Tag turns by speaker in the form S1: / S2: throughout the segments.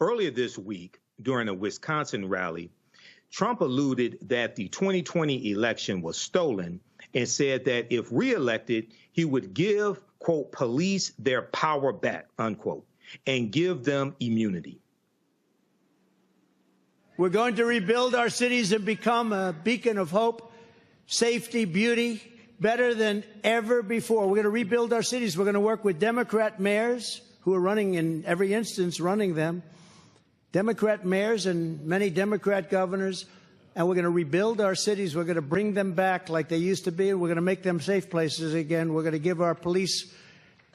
S1: earlier this week during a Wisconsin rally, Trump alluded that the 2020 election was stolen and said that if reelected, he would give, quote, police their power back, unquote, and give them immunity.
S2: We're going to rebuild our cities and become a beacon of hope, safety, beauty, better than ever before. We're going to rebuild our cities. We're going to work with Democrat mayors who are running, in every instance, running them, Democrat mayors and many Democrat governors, and we're going to rebuild our cities. We're going to bring them back like they used to be. We're going to make them safe places again. We're going to give our police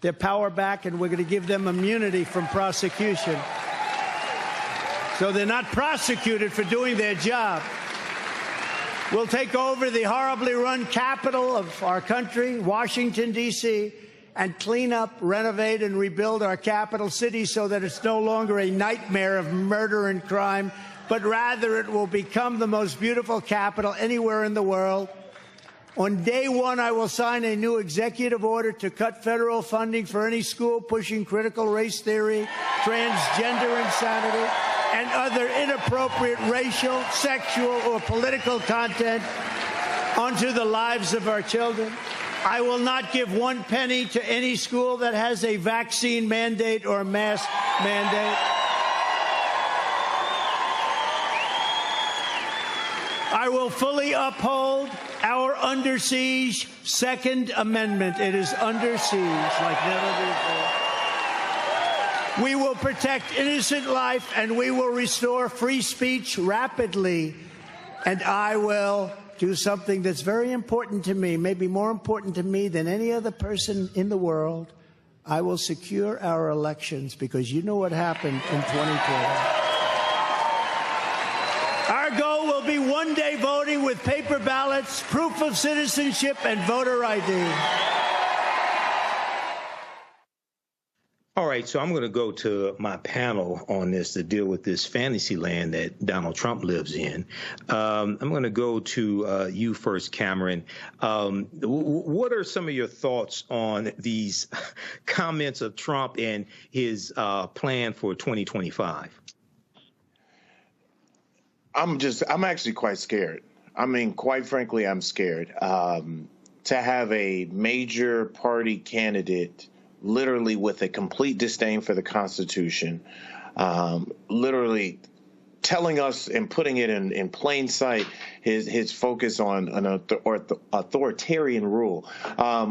S2: their power back, and we're going to give them immunity from prosecution, so they're not prosecuted for doing their job. We'll take over the horribly run capital of our country, Washington, D.C., and clean up, renovate, and rebuild our capital city so that it's no longer a nightmare of murder and crime, but rather it will become the most beautiful capital anywhere in the world. On day one, I will sign a new executive order to cut federal funding for any school pushing critical race theory, transgender insanity, and other inappropriate racial, sexual, or political content onto the lives of our children. I will not give one penny to any school that has a vaccine mandate or mask mandate. I will fully uphold our under siege Second Amendment. It is under siege like never before. We will protect innocent life, and we will restore free speech rapidly. And I will do something that's very important to me, maybe more important to me than any other person in the world. I will secure our elections, because you know what happened in 2012. Our goal will be one-day voting with paper ballots, proof of citizenship, and voter ID.
S1: All right, so I'm going to go to my panel on this to deal with this fantasy land that Donald Trump lives in. I'm going to go to you first, Cameron. What are some of your thoughts on these comments of Trump and his plan for 2025?
S3: I'm actually quite scared. I mean, quite frankly, I'm scared. To have a major party candidate literally with a complete disdain for the Constitution, literally telling us and putting it in plain sight his focus on an authoritarian rule.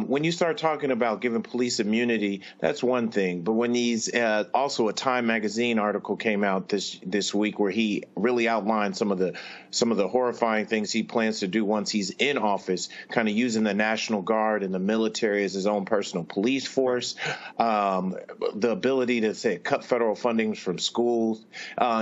S3: When you start talking about giving police immunity, that's one thing. But when these also a Time magazine article came out this week where he really outlined some of the horrifying things he plans to do once he's in office, kind of using the National Guard and the military as his own personal police force, the ability to say cut federal funding from schools.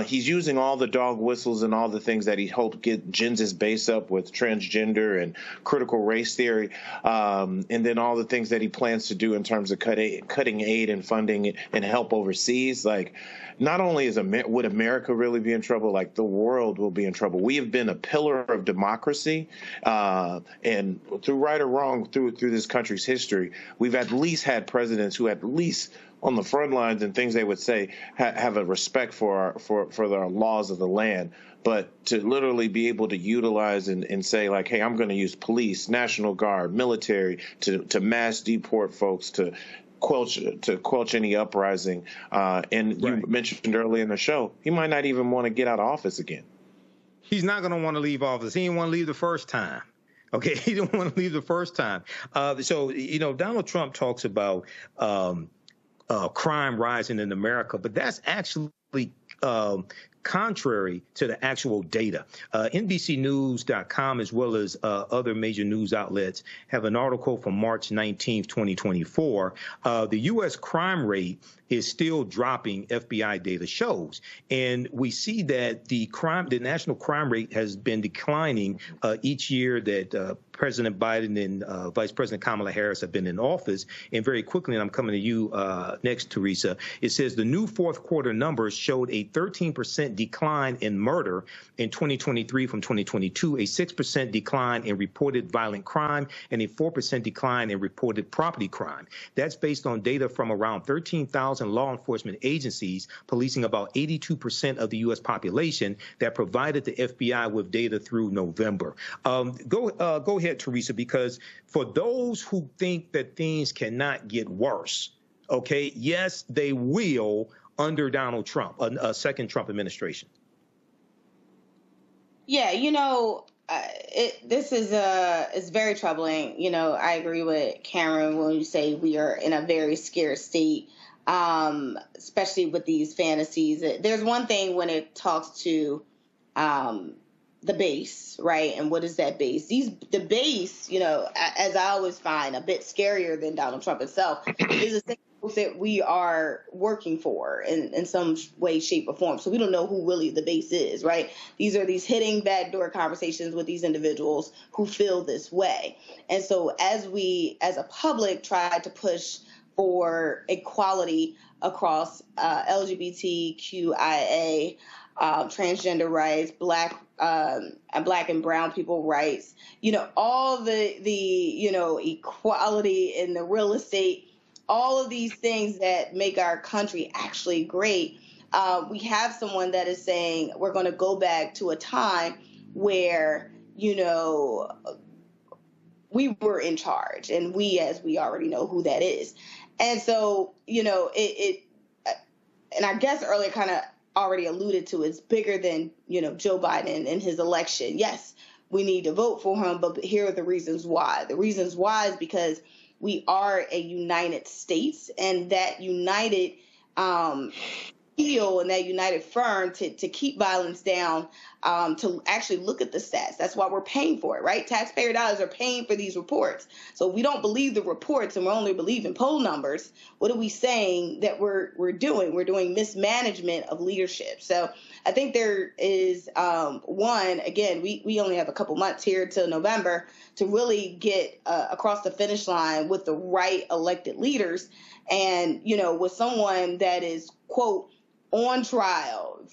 S3: He's using all the dog whistles and all the things that he hoped get Gins' base up with transgender and critical race theory, and then all the things that he plans to do in terms of cutting aid and funding and help overseas. Like, not only would America really be in trouble, like the world will be in trouble. We have been a pillar of democracy, and through right or wrong through this country's history, we've at least had presidents who at least on the front lines and things they would say have a respect for the laws of the land. But to literally be able to utilize and say, like, hey, I'm going to use police, National Guard, military to mass deport folks, to quench any uprising. And right. You mentioned earlier in the show, he might not even want to get out of office again.
S1: He's not going to want to leave office. He didn't want to leave the first time. Okay, he didn't want to leave the first time. So, Donald Trump talks about crime rising in America, but that's actually contrary to the actual data. NBCnews.com, as well as other major news outlets, have an article from March 19th, 2024. The U.S. crime rate is still dropping, FBI data shows. And we see that the national crime rate has been declining each year that President Biden and Vice President Kamala Harris have been in office. And very quickly, and I'm coming to you next, Teresa, it says the new fourth quarter numbers showed a 13% decline in murder in 2023 from 2022, a 6% decline in reported violent crime, and a 4% decline in reported property crime. That's based on data from around 13,000 law enforcement agencies, policing about 82% of the U.S. population, that provided the FBI with data through November. Go ahead, Teresa, because for those who think that things cannot get worse, okay, yes, they will under Donald Trump, a second Trump administration.
S4: Yeah, this is very troubling. I agree with Cameron when you say we are in a very scared state, especially with these fantasies. There's one thing when it talks to the base, right? And what is that base? The base, as I always find, a bit scarier than Donald Trump himself, is the thing that we are working for in some way, shape, or form. So we don't know who really the base is, right? These are these hidden backdoor conversations with these individuals who feel this way. And so as we, as a public, try to push for equality across LGBTQIA, transgender rights, black and brown people rights, all the equality in the real estate, all of these things that make our country actually great. We have someone that is saying we're going to go back to a time where, we were in charge, and as we already know who that is. And so, and I guess earlier kind of already alluded to, it's bigger than, Joe Biden and his election. Yes, we need to vote for him, but here are the reasons why. The reasons why is because we are a united states, and that united feel and that united firm to keep violence down, to actually look at the stats. That's why we're paying for it, right? Taxpayer dollars are paying for these reports. So if we don't believe the reports and we only believe in poll numbers, what are we saying that we're doing? We're doing mismanagement of leadership. So I think there is one, again, we only have a couple months here till November to really get across the finish line with the right elected leaders, and, with someone that is, quote, on trial,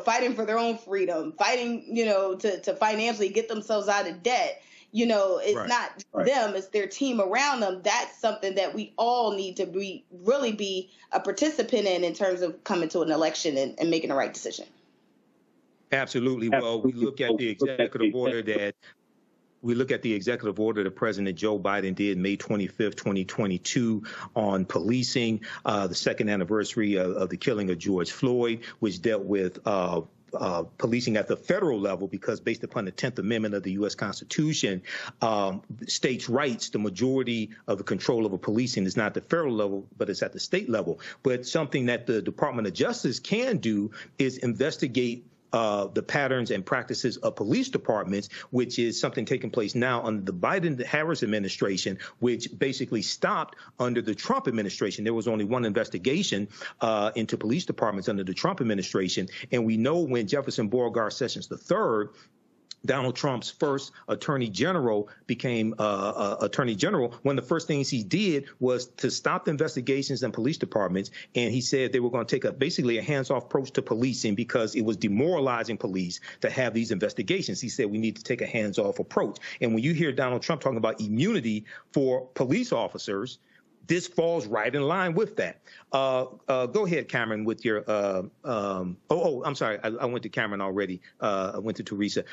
S4: fighting for their own freedom, fighting, to financially get themselves out of debt. It's right. Not them, it's their team around them. That's something that we all need to really be a participant in terms of coming to an election and making the right decision.
S1: Absolutely. Well, we look at the executive order that President Joe Biden did May 25th, 2022 on policing, the second anniversary of the killing of George Floyd, which dealt with policing at the federal level, because based upon the 10th Amendment of the U.S. Constitution, states' rights, the majority of the control over policing is not at the federal level, but it's at the state level. But something that the Department of Justice can do is investigate the patterns and practices of police departments, which is something taking place now under the Biden-Harris administration, which basically stopped under the Trump administration. There was only one investigation into police departments under the Trump administration. And we know when Jefferson Beauregard Sessions III, Donald Trump's first attorney general, became attorney general, one of the first things he did was to stop the investigations in police departments. And he said they were going to take basically a hands-off approach to policing because it was demoralizing police to have these investigations. He said we need to take a hands-off approach. And when you hear Donald Trump talking about immunity for police officers, this falls right in line with that. Go ahead, Cameron, with your I'm sorry. I went to Cameron already. I went to Teresa.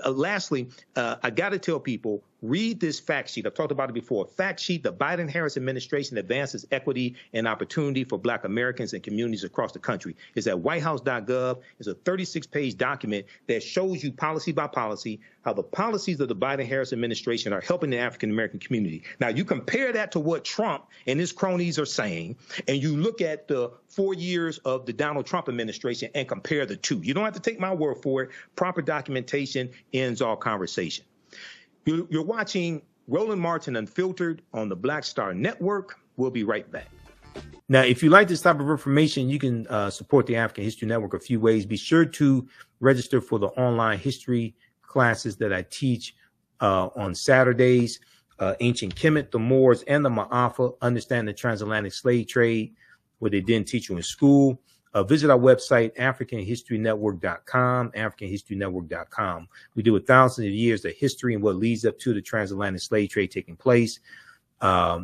S1: Lastly, I got to tell people, read this fact sheet. I've talked about it before. Fact sheet: the Biden-Harris administration advances equity and opportunity for Black Americans and communities across the country. It's at whitehouse.gov. It's a 36-page document that shows you policy by policy how the policies of the Biden-Harris administration are helping the African-American community. Now, you compare that to what Trump and his cronies are saying, and you look at the 4 years of the Donald Trump administration and compare the two. You don't have to take my word for it. Proper documentation ends all conversation. You're watching Roland Martin Unfiltered on the Black Star Network. We'll be right back. Now, if you like this type of information, you can support the African History Network a few ways. Be sure to register for the online history classes that I teach on Saturdays. Ancient Kemet, the Moors, and the Ma'afa, understand the transatlantic slave trade, what they didn't teach you in school. Visit our website, AfricanHistoryNetwork.com, AfricanHistoryNetwork.com. We deal with thousands of years of history and what leads up to the transatlantic slave trade taking place.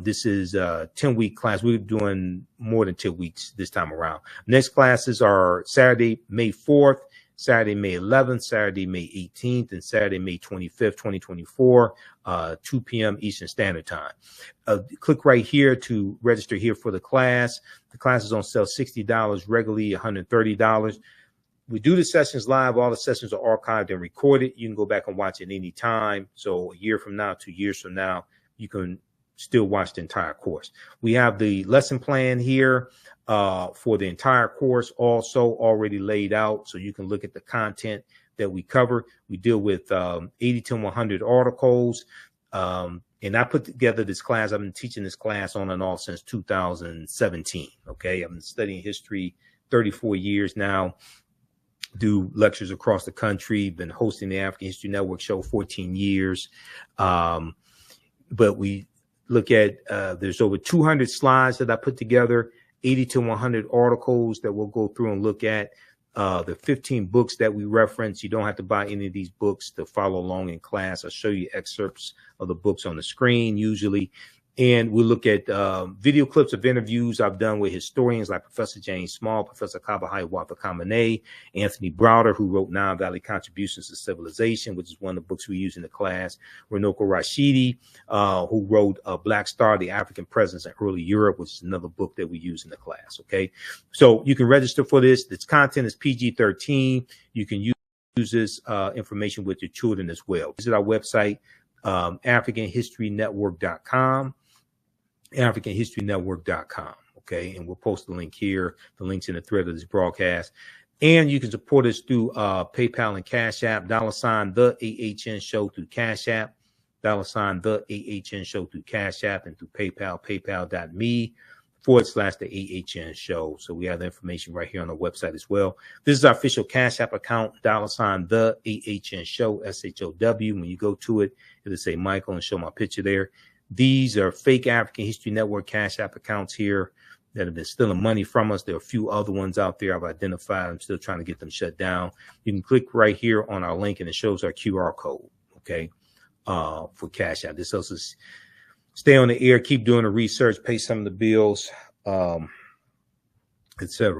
S1: This is a 10-week class. We're doing more than 2 weeks this time around. Next classes are Saturday, May 4th, Saturday, May 11th, Saturday, May 18th, and Saturday, May 25th, 2024, 2 p.m. Eastern Standard Time. Click right here to register here for the class. The class is on sale $60, regularly $130. We do the sessions live. All the sessions are archived and recorded. You can go back and watch it any time. So a year from now, 2 years from now, you can still watch the entire course. We have the lesson plan here for the entire course also already laid out, so you can look at the content that we cover. We deal with 80 to 100 articles. And I put together this class. I've been teaching this class on and off since 2017. Okay. I've been studying history 34 years now, do lectures across the country, been hosting the African History Network show 14 years. But we look at, there's over 200 slides that I put together, 80 to 100 articles that we'll go through and look at. The 15 books that we reference. You don't have to buy any of these books to follow along in class. I'll show you excerpts of the books on the screen usually. And we'll look at video clips of interviews I've done with historians like Professor James Small, Professor Kabahai Wapakamane, Anthony Browder, who wrote Nile Valley Contributions to Civilization, which is one of the books we use in the class, Runoko Rashidi, who wrote Black Star, The African Presence in Early Europe, which is another book that we use in the class, okay? So you can register for this. This content is PG-13. You can use this information with your children as well. Visit our website, AfricanHistoryNetwork.com. AfricanHistoryNetwork.com. Okay. And we'll post the link here. The link's in the thread of this broadcast. And you can support us through PayPal and Cash App, $ the AHN show through Cash App, $ the AHN show through Cash App, and through PayPal, paypal.me/the AHN show. So we have the information right here on the website as well. This is our official Cash App account, $ the AHN show, SHOW. When you go to it, it'll say Michael and show my picture there. These are fake African History Network Cash App accounts here that have been stealing money from us. There are a few other ones out there I've identified. I'm still trying to get them shut down. You can click right here on our link and it shows our QR code, okay, for Cash App. This helps us stay on the air, keep doing the research, pay some of the bills, etc.